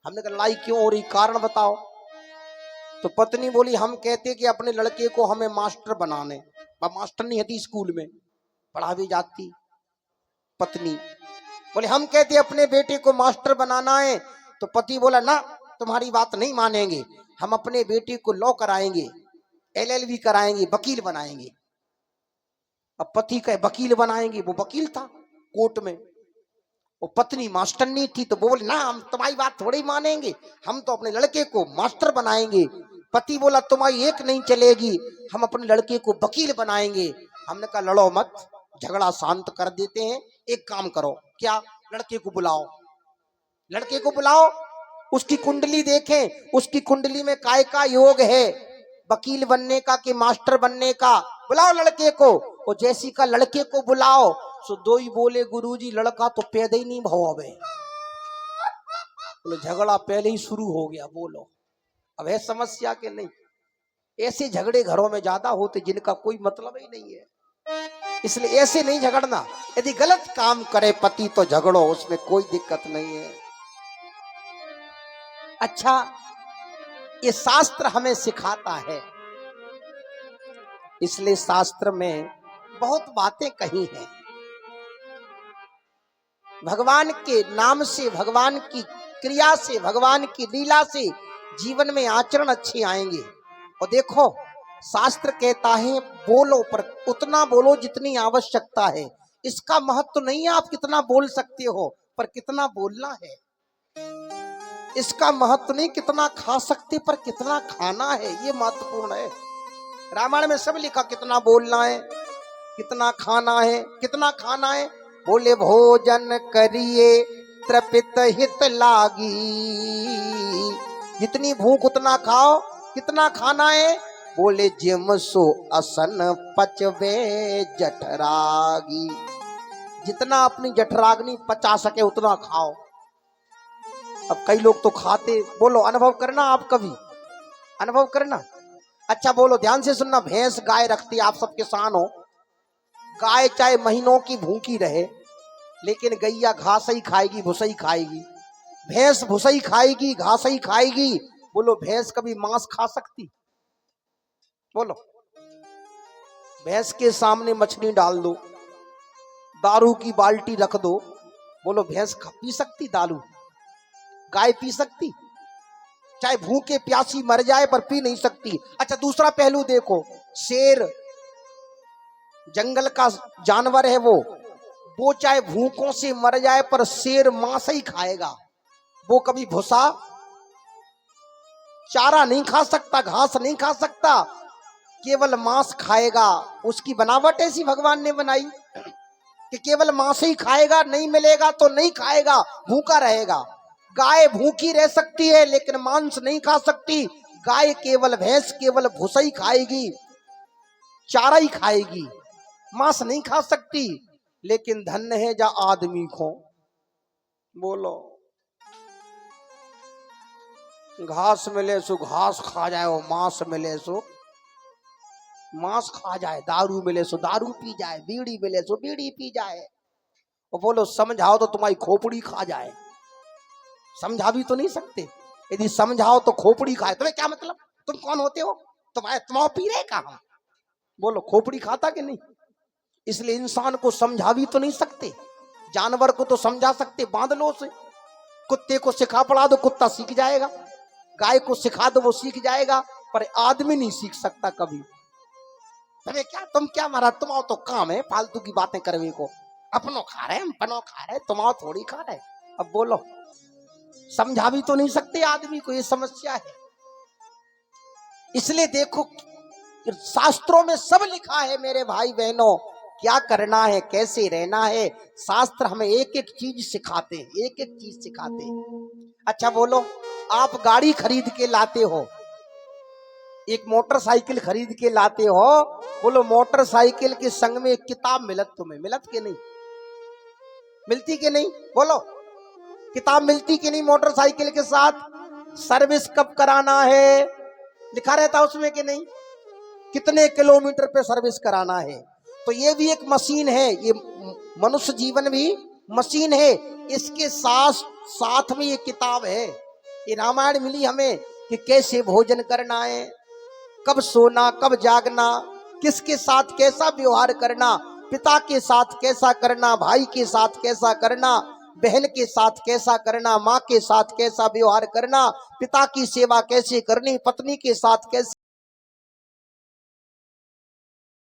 हमने कहा लड़ाई क्यों हो रही, कारण बताओ। तो पत्नी बोली हम कहते कि अपने लड़के को हमें मास्टर बनाने, मास्टर नहीं थी स्कूल में पढ़ा भी जाती। पत्नी बोले हम कहते अपने बेटे को मास्टर बनाना है। तो पति बोला ना तुम्हारी बात नहीं मानेंगे, हम अपने बेटे को लॉ कराएंगे, LLB कराएंगे, वकील बनाएंगे। अब पति कहे वकील बनाएंगे, वो वकील था कोर्ट में, वो पत्नी मास्टर नहीं थी। तो बोले ना हम तुम्हारी बात थोड़ी मानेंगे, हम तो अपने लड़के को मास्टर बनाएंगे। पति बोला तुम्हारी एक नहीं चलेगी, हम अपने लड़के को वकील बनाएंगे। हमने कहा लड़ो मत, झगड़ा शांत कर देते हैं। एक काम करो, क्या, लड़के को बुलाओ, लड़के को बुलाओ, उसकी कुंडली देखें, उसकी कुंडली में काय का योग है, वकील बनने का कि मास्टर बनने का। बुलाओ लड़के को। और जैसी का लड़के को बुलाओ सो दो ही बोले गुरुजी लड़का तो पैदा ही नहीं भाव अबे। बोले झगड़ा पहले ही शुरू हो गया। बोलो अब है समस्या के नहीं। ऐसे झगड़े घरों में ज्यादा होते जिनका कोई मतलब ही नहीं है, इसलिए ऐसे नहीं झगड़ना। यदि गलत काम करे पति तो झगड़ो, उसमें कोई दिक्कत नहीं है। अच्छा, ये शास्त्र हमें सिखाता है, इसलिए शास्त्र में बहुत बातें कही हैं। भगवान के नाम से, भगवान की क्रिया से, भगवान की लीला से जीवन में आचरण अच्छे आएंगे। और देखो शास्त्र कहता है बोलो पर उतना बोलो जितनी आवश्यकता है। इसका महत्व नहीं है आप कितना बोल सकते हो, पर कितना बोलना है। इसका महत्व नहीं कितना खा सकते, पर कितना खाना है, ये महत्वपूर्ण है। रामायण में सब लिखा कितना बोलना है, कितना खाना है, कितना खाना है। बोले भोजन करिए तृपित हित लागी, जितनी भूख उतना खाओ। कितना खाना है, बोले जिम सो असन पचवे जठरागी, जितना अपनी जठराग्नि पचा सके उतना खाओ। अब कई लोग तो खाते, बोलो अनुभव करना, आप कभी अनुभव करना। अच्छा बोलो ध्यान से सुनना, भैंस गाय रखती, आप सब किसान हो, गाय चाहे महीनों की भूखी रहे लेकिन गैया घास ही खाएगी, भूसा ही खाएगी। भैंस भूसा ही खाएगी, घास ही खाएगी। बोलो भैंस कभी मांस खा सकती? बोलो, भैंस के सामने मछली डाल दो, दारू की बाल्टी रख दो, बोलो भैंस पी सकती दारू? गाय पी सकती? चाहे भूखे प्यासी मर जाए पर पी नहीं सकती। अच्छा दूसरा पहलू देखो, शेर जंगल का जानवर है, वो चाहे भूखों से मर जाए पर शेर मांस ही खाएगा। वो कभी भूसा चारा नहीं खा सकता, घास नहीं खा सकता, केवल मांस खाएगा। उसकी बनावट ऐसी भगवान ने बनाई कि केवल मांस ही खाएगा, नहीं मिलेगा तो नहीं खाएगा, भूखा रहेगा। गाय भूखी रह सकती है लेकिन मांस नहीं खा सकती। गाय केवल, भैंस केवल भूसा ही खाएगी, चारा ही खाएगी, मांस नहीं खा सकती। लेकिन धन्य है जा आदमी को, बोलो घास मिले सो घास खा जाए, वो मांस मिले सो मांस खा जाए, दारू मिले सो दारू पी जाए, बीड़ी मिले सो बीड़ी पी जाए। और बोलो समझाओ तो तुम्हारी खोपड़ी खा जाए। समझा भी तो नहीं सकते, यदि समझाओ तो खोपड़ी खाए। तुम्हें क्या मतलब, तुम कौन होते हो, तुम पी रहे का हम? बोलो खोपड़ी खाता कि नहीं? इसलिए इंसान को समझा भी तो नहीं सकते। जानवर को तो समझा सकते, बांध लो उसे, कुत्ते को सिखा पढ़ा दो कुत्ता सीख जाएगा, गाय को सिखा दो वो सीख जाएगा, पर आदमी नहीं सीख सकता कभी। तुम्हें क्या, तुम क्या मारा, तुम आओ तो काम है फालतू की बातें करने को। अपनों खा रहे, हम पनो खा रहे, तुम आओ थोड़ी खा रहे। अब बोलो समझा भी तो नहीं सकते आदमी को, ये समस्या है। इसलिए देखो शास्त्रों में सब लिखा है मेरे भाई बहनों, क्या करना है, कैसे रहना है। शास्त्र हमें एक एक चीज सिखाते हैं, एक एक चीज सिखाते हैं। अच्छा बोलो, आप गाड़ी खरीद के लाते हो, एक मोटरसाइकिल खरीद के लाते हो, बोलो मोटरसाइकिल के संग में एक किताब मिलत तुम्हें, मिलत के नहीं? मिलती के नहीं? बोलो किताब मिलती कि नहीं मोटरसाइकिल के साथ? सर्विस कब कराना है लिखा रहता उसमें कि नहीं? कितने किलोमीटर पे सर्विस कराना है। तो ये भी एक मशीन है, ये मनुष्य जीवन भी मशीन है, इसके साथ साथ में ये किताब है। ये रामायण मिली हमें कि कैसे भोजन करना है, कब सोना, कब जागना, किसके साथ कैसा व्यवहार करना, पिता के साथ कैसा करना, भाई के साथ कैसा करना, बहन के साथ कैसा करना, माँ के साथ कैसा व्यवहार करना, पिता की सेवा कैसे करनी, पत्नी के साथ कैसे